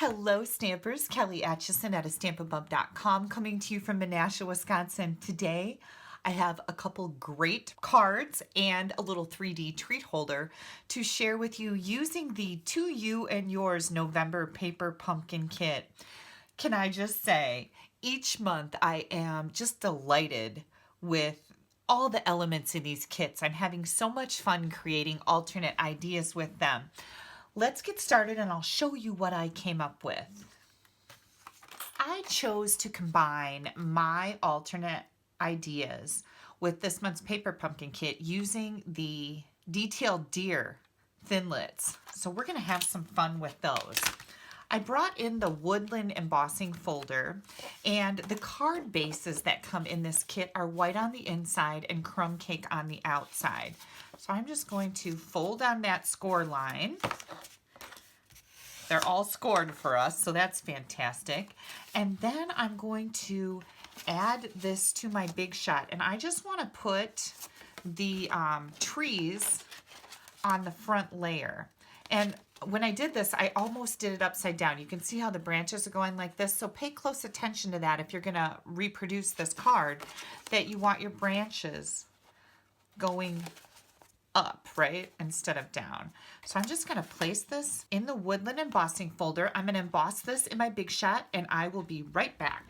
Hello Stampers, Kelly Acheson at stampinUp.com coming to you from Menasha, Wisconsin. Today I have a couple great cards and a little 3D treat holder to share with you using the To You and Yours November Paper Pumpkin Kit. Can I just say, each month I am just delighted with all the elements in these kits. I'm having so much fun creating alternate ideas with them. Let's get started and I'll show you what I came up with. I chose to combine my alternate ideas with this month's Paper Pumpkin Kit using the detailed deer thinlits. So we're going to have some fun with those. I brought in the woodland embossing folder, and the card bases that come in this kit are white on the inside and crumb cake on the outside. So I'm just going to fold on that score line. They're all scored for us, so that's fantastic. And then I'm going to add this to my Big Shot, and I just want to put the trees on the front layer. And when I did this, I almost did it upside down. You can see how the branches are going like this, so pay close attention to that if you're going to reproduce this card, that you want your branches going up, right, instead of down. So I'm just going to place this in the woodland embossing folder. I'm going to emboss this in my Big Shot, and I will be right back.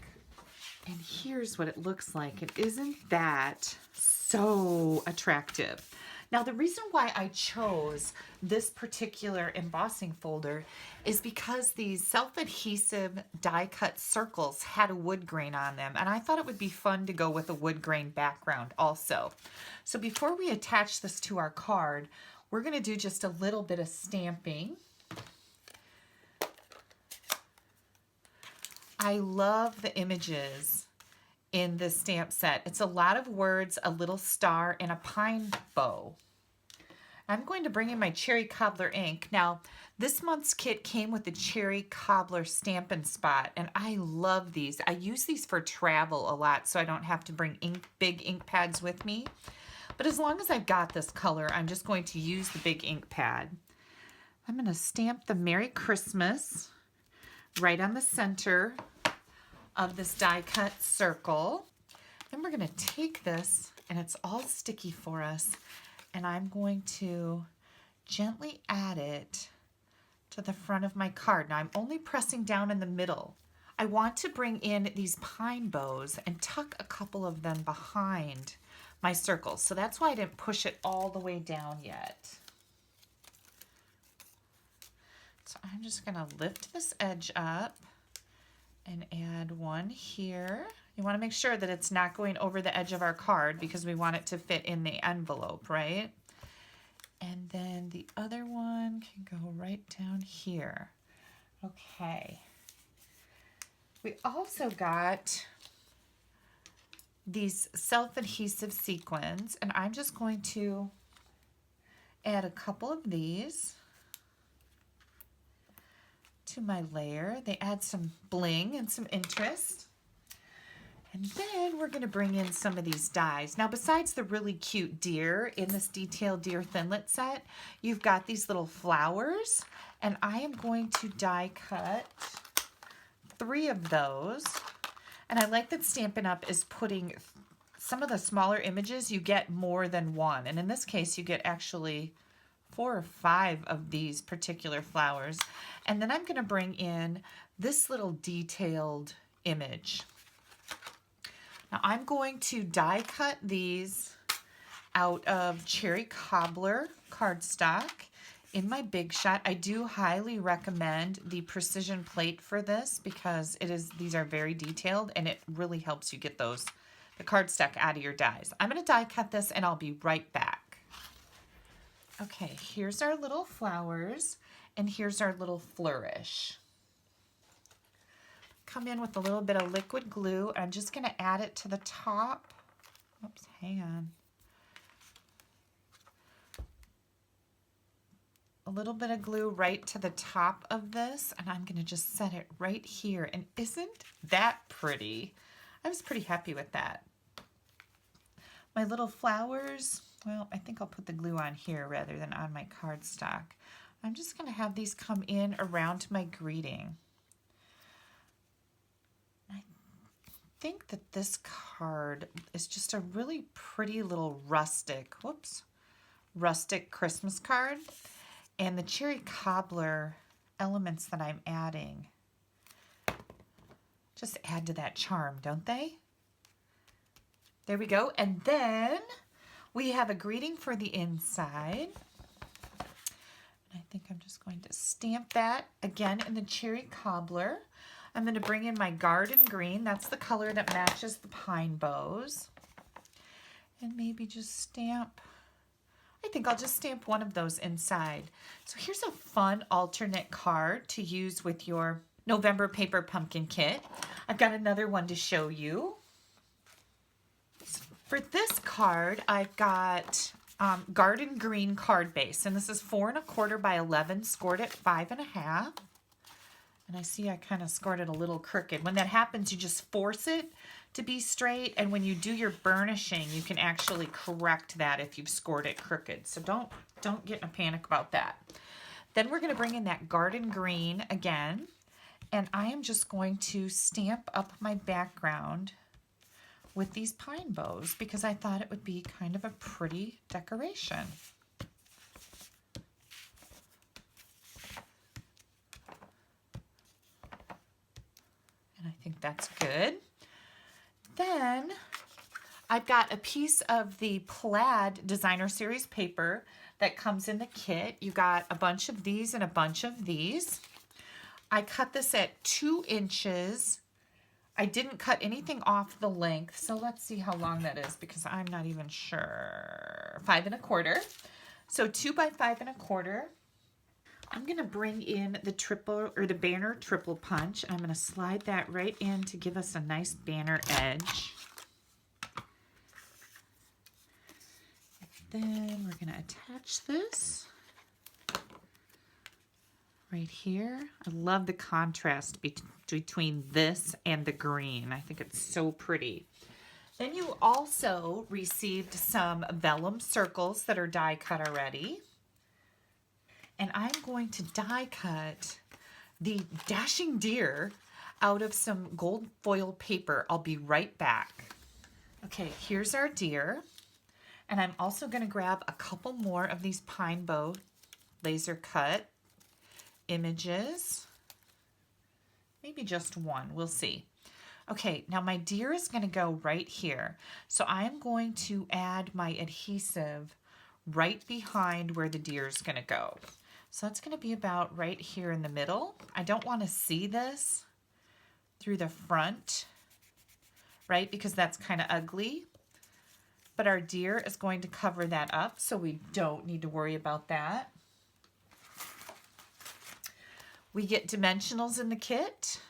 And here's what it looks like. And isn't that so attractive? Now, the reason why I chose this particular embossing folder is because these self-adhesive die-cut circles had a wood grain on them, and I thought it would be fun to go with a wood grain background also. So before we attach this to our card, we're going to do just a little bit of stamping. I love the images in this stamp set. It's a lot of words, a little star, and a pine bow. I'm going to bring in my Cherry Cobbler ink. Now, this month's kit came with the Cherry Cobbler Stampin' Spot, and I love these. I use these for travel a lot, so I don't have to bring big ink pads with me. But as long as I've got this color, I'm just going to use the big ink pad. I'm going to stamp the Merry Christmas right on the center of this die cut circle. Then we're going to take this, and it's all sticky for us, and I'm going to gently add it to the front of my card. Now I'm only pressing down in the middle. I want to bring in these pine bows and tuck a couple of them behind my circles. So that's why I didn't push it all the way down yet. So I'm just going to lift this edge up and add one here. You want to make sure that it's not going over the edge of our card because we want it to fit in the envelope, right? And then the other one can go right down here. Okay. We also got these self-adhesive sequins, and I'm just going to add a couple of these to my layer. They add some bling and some interest. And then we're going to bring in some of these dies. Now, besides the really cute deer in this detailed deer thinlet set, you've got these little flowers, and I am going to die cut 3 of those. And I like that Stampin' Up! Is putting some of the smaller images, you get more than one. And in this case, you get actually 4 or 5 of these particular flowers. And then I'm going to bring in this little detailed image. Now I'm going to die cut these out of Cherry Cobbler cardstock in my Big Shot. I do highly recommend the precision plate for this because these are very detailed, and it really helps you get the cardstock out of your dies. I'm going to die cut this, and I'll be right back. Okay, here's our little flowers, and here's our little flourish. Come in with a little bit of liquid glue. I'm just going to add it to the top. Oops, hang on. A little bit of glue right to the top of this, and I'm going to just set it right here. And isn't that pretty? I was pretty happy with that. My little flowers, well, I think I'll put the glue on here rather than on my cardstock. I'm just going to have these come in around my greeting. think that this card is just a really pretty little rustic, rustic Christmas card. And the cherry cobbler elements that I'm adding just add to that charm, don't they? There we go. And then we have a greeting for the inside. I think I'm just going to stamp that again in the cherry cobbler. I'm going to bring in my garden green. That's the color that matches the pine bows. And maybe just stamp, I think I'll just stamp one of those inside. So here's a fun alternate card to use with your November paper pumpkin kit. I've got another one to show you. For this card, I've got garden green card base, and this is 4 1/4 by 11, scored at 5 1/2. And I see I kind of scored it a little crooked. When that happens, you just force it to be straight, and when you do your burnishing, you can actually correct that if you've scored it crooked. So don't get in a panic about that. Then we're going to bring in that garden green again, and I am just going to stamp up my background with these pine bows because I thought it would be kind of a pretty decoration. And I think that's good. Then I've got a piece of the plaid designer series paper that comes in the kit. You got a bunch of these and a bunch of these. I cut this at 2 inches. I didn't cut anything off the length, so let's see how long that is because I'm not even sure. 5 1/4. So 2 by 5 1/4. I'm going to bring in the triple or the banner triple punch. I'm going to slide that right in to give us a nice banner edge. And then we're going to attach this right here. I love the contrast between this and the green. I think it's so pretty. Then you also received some vellum circles that are die cut already. And I'm going to die cut the dashing deer out of some gold foil paper. I'll be right back. Okay, here's our deer. And I'm also going to grab a couple more of these pine bow laser cut images. Maybe just one, we'll see. Okay, now my deer is going to go right here. So I'm going to add my adhesive right behind where the deer is going to go. So that's going to be about right here in the middle. I don't want to see this through the front, right? Because that's kind of ugly. But our deer is going to cover that up, so we don't need to worry about that. We get dimensionals in the kit.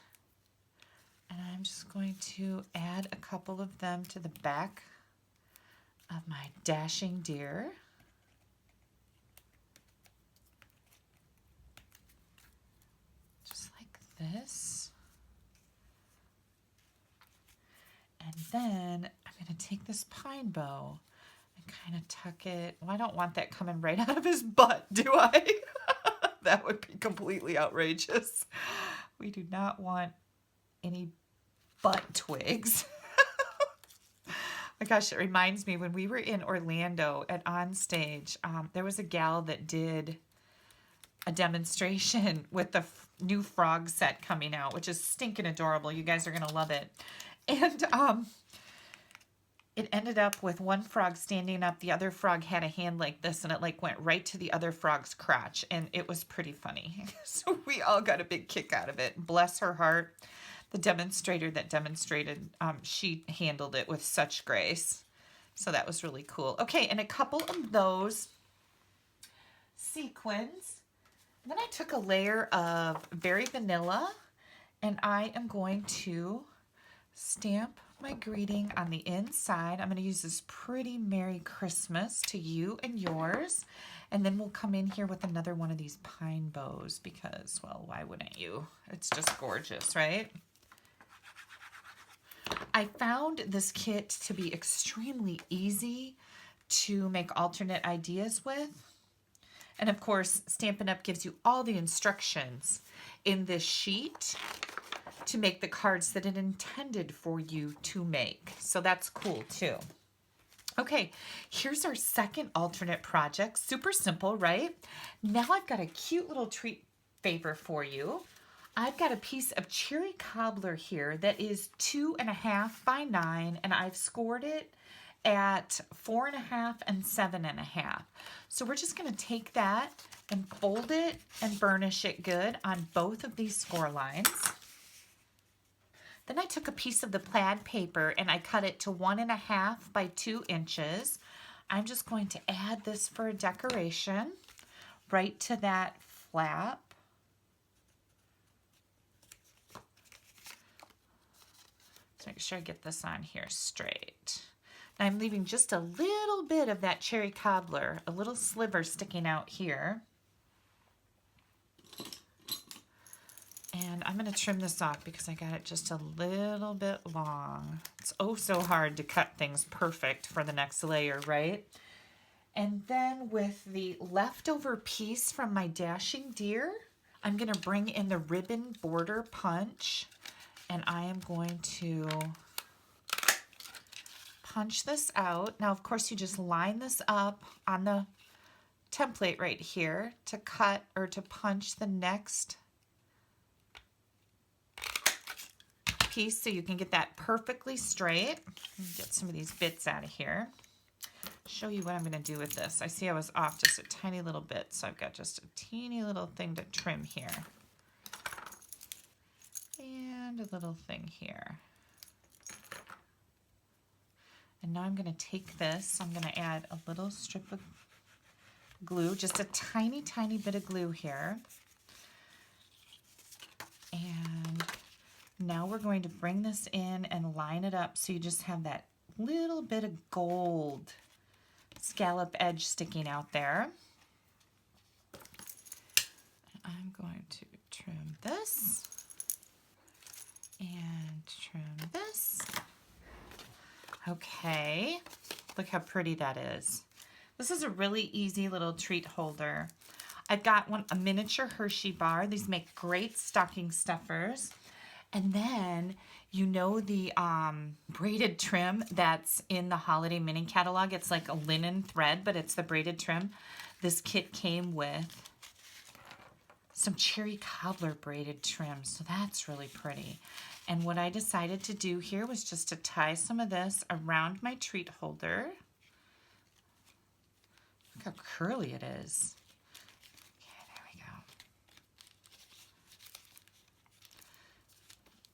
And I'm just going to add a couple of them to the back of my dashing deer. This. And then I'm going to take this pine bow and kind of tuck it. Well, I don't want that coming right out of his butt, do I? That would be completely outrageous. We do not want any butt twigs. My gosh, it reminds me when we were in Orlando at Onstage, there was a gal that did a demonstration with the new frog set coming out, which is stinking adorable. You guys are going to love it. And it ended up with one frog standing up. The other frog had a hand like this, and it like went right to the other frog's crotch. And it was pretty funny. So we all got a big kick out of it. Bless her heart. The demonstrator that demonstrated, she handled it with such grace. So that was really cool. Okay, and a couple of those sequins. Then I took a layer of Very Vanilla, and I am going to stamp my greeting on the inside. I'm going to use this pretty Merry Christmas to you and yours. And then we'll come in here with another one of these pine bows because, well, why wouldn't you? It's just gorgeous, right? I found this kit to be extremely easy to make alternate ideas with. And of course, Stampin' Up! Gives you all the instructions in this sheet to make the cards that it intended for you to make. So that's cool too. Okay, here's our second alternate project. Super simple, right? Now I've got a cute little treat favor for you. I've got a piece of cherry cobbler here that is 2.5 by 9, and I've scored it at 4.5 and 7.5. So we're just going to take that and fold it and burnish it good on both of these score lines. Then I took a piece of the plaid paper and I cut it to 1.5 by 2 inches. I'm just going to add this for a decoration right to that flap. So make sure I get this on here straight. Now I'm leaving just a little bit of that cherry cobbler, a little sliver sticking out here. And I'm going to trim this off because I got it just a little bit long. It's oh so hard to cut things perfect for the next layer, right? And then with the leftover piece from my dashing deer, I'm going to bring in the ribbon border punch. And I am going to punch this out. Now, of course, you just line this up on the template right here to cut or to punch the next piece so you can get that perfectly straight. Get some of these bits out of here. Show you what I'm going to do with this. I see I was off just a tiny little bit, so I've got just a teeny little thing to trim here. And a little thing here. And now I'm going to take this, I'm going to add a little strip of glue, just a tiny, tiny bit of glue here. And now we're going to bring this in and line it up so you just have that little bit of gold scallop edge sticking out there. I'm going to trim this and trim this. Okay, look how pretty that is. This is a really easy little treat holder. I've got a miniature Hershey bar. These make great stocking stuffers. And then, you know the braided trim that's in the holiday mini catalog? It's like a linen thread, but it's the braided trim. This kit came with some cherry cobbler braided trim, so that's really pretty. And what I decided to do here was just to tie some of this around my treat holder. Look how curly it is. Okay, there we go.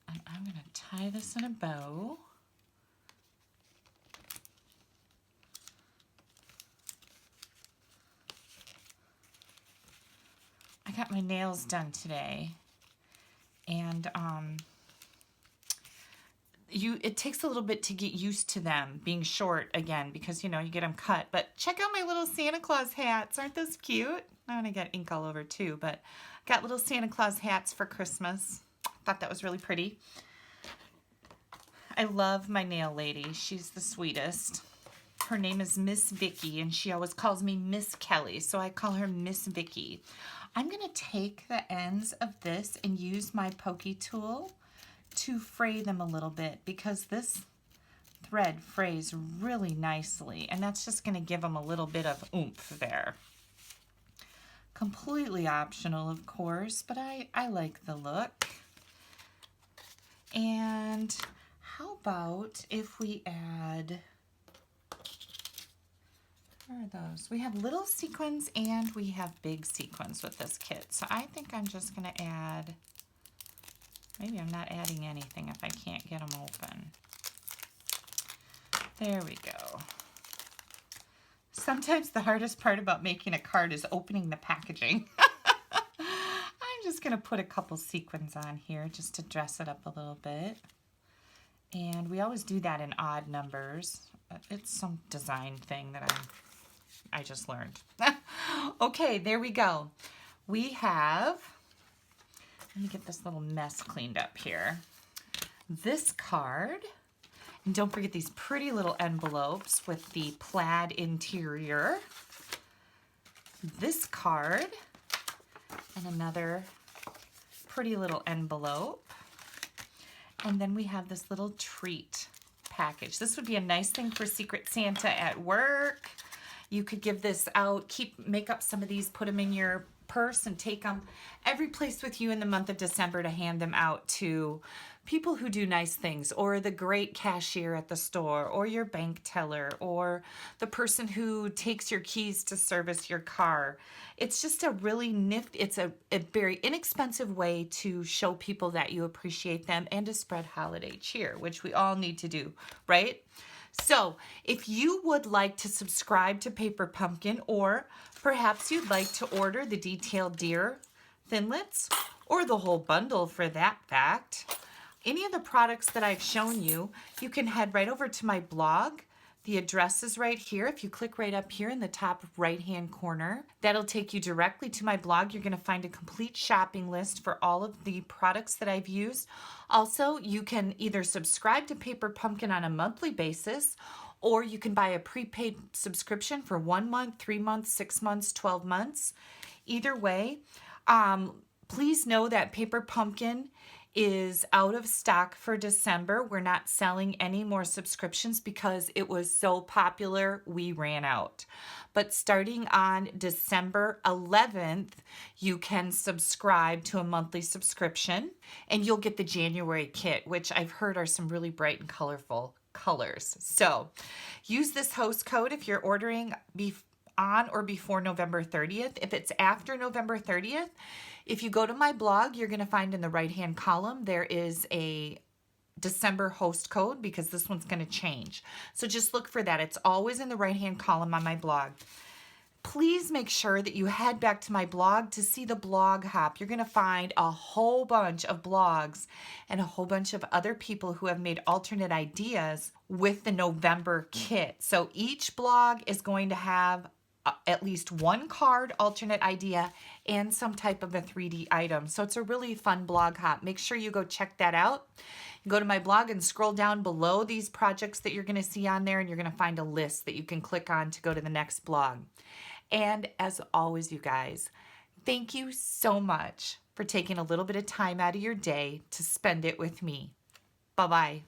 And I'm going to tie this in a bow. I got my nails done today, and it takes a little bit to get used to them being short again because, you know, you get them cut. But check out my little Santa Claus hats. Aren't those cute? Oh, and I got ink all over too, but I got little Santa Claus hats for Christmas. Thought that was really pretty. I love my nail lady. She's the sweetest. Her name is Miss Vicky, and she always calls me Miss Kelly, so I call her Miss Vicky. I'm going to take the ends of this and use my pokey tool to fray them a little bit because this thread frays really nicely, and that's just going to give them a little bit of oomph there. Completely optional, of course, but I like the look. And how about if we add, where are those? We have little sequins and we have big sequins with this kit. So I think I'm just going to add, maybe I'm not adding anything if I can't get them open. There we go. Sometimes the hardest part about making a card is opening the packaging. I'm just going to put a couple sequins on here just to dress it up a little bit. And we always do that in odd numbers. It's some design thing that I just learned. Okay, there we go. We have, let me get this little mess cleaned up here. This card, and don't forget these pretty little envelopes with the plaid interior. This card, and another pretty little envelope. And then we have this little treat package. This would be a nice thing for Secret Santa at work. You could give this out, make up some of these, put them in your purse and take them every place with you in the month of December to hand them out to people who do nice things, or the great cashier at the store, or your bank teller, or the person who takes your keys to service your car. It's just a really nifty, it's a very inexpensive way to show people that you appreciate them and to spread holiday cheer, which we all need to do, right? So if you would like to subscribe to Paper Pumpkin, or perhaps you'd like to order the detailed deer thinlits, or the whole bundle for that fact, any of the products that I've shown you, you can head right over to my blog. The address is right here. If you click right up here in the top right-hand corner, that'll take you directly to my blog. You're going to find a complete shopping list for all of the products that I've used. Also, you can either subscribe to Paper Pumpkin on a monthly basis, or you can buy a prepaid subscription for 1 month, 3 months, 6 months, 12 months. Either way, please know that Paper Pumpkin is out of stock for December. We're not selling any more subscriptions because it was so popular, we ran out. But starting on December 11th, you can subscribe to a monthly subscription, and you'll get the January kit, which I've heard are some really bright and colorful colors. So use this host code if you're ordering on or before November 30th. If it's after November 30th, if you go to my blog, you're going to find in the right-hand column, there is a December host code, because this one's going to change. So just look for that. It's always in the right-hand column on my blog. Please make sure that you head back to my blog to see the blog hop. You're going to find a whole bunch of blogs and a whole bunch of other people who have made alternate ideas with the November kit. So each blog is going to have at least one card alternate idea and some type of a 3D item. So it's a really fun blog hop. Make sure you go check that out. Go to my blog and scroll down below these projects that you're going to see on there, and you're going to find a list that you can click on to go to the next blog. And as always, you guys, thank you so much for taking a little bit of time out of your day to spend it with me. Bye-bye.